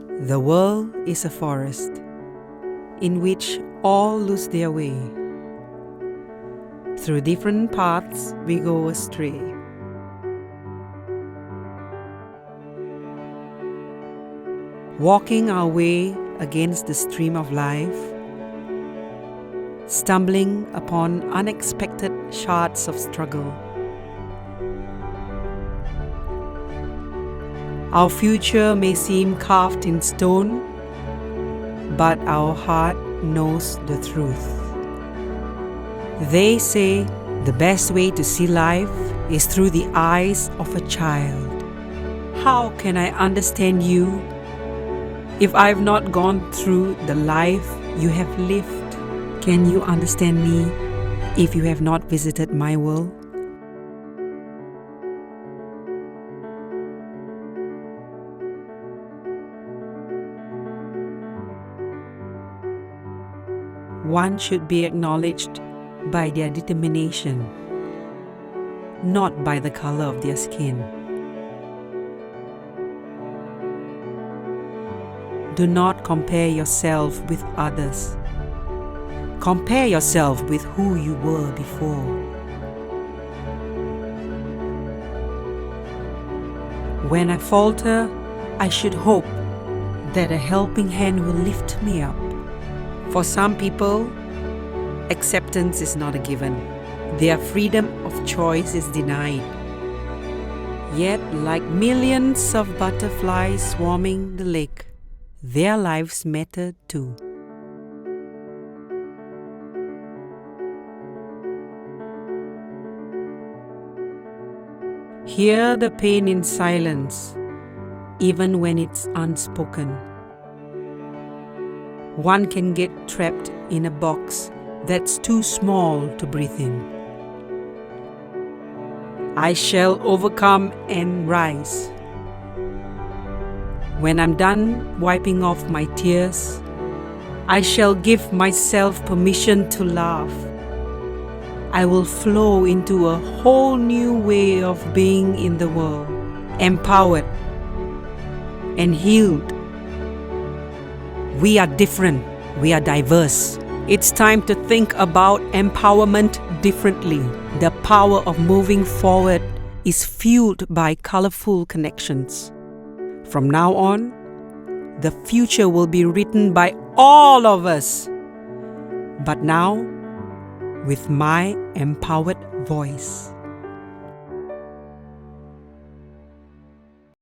The world is a forest in which all lose their way. Through different paths we go astray. Walking our way against the stream of life, stumbling upon unexpected shards of struggle. Our future may seem carved in stone, but our heart knows the truth. They say the best way to see life is through the eyes of a child. How can I understand you if I've not gone through the life you have lived? Can you understand me if you have not visited my world? One should be acknowledged by their determination, not by the color of their skin. Do not compare yourself with others. Compare yourself with who you were before. When I falter, I should hope that a helping hand will lift me up. For some people, acceptance is not a given. Their freedom of choice is denied. Yet, like millions of butterflies swarming the lake, their lives matter too. Hear the pain in silence, even when it's unspoken. One can get trapped in a box that's too small to breathe in. I shall overcome and rise. When I'm done wiping off my tears, I shall give myself permission to laugh. I will flow into a whole new way of being in the world, empowered and healed. We are different. We are diverse. It's time to think about empowerment differently. The power of moving forward is fueled by colorful connections. From now on, the future will be written by all of us. But now, with my empowered voice.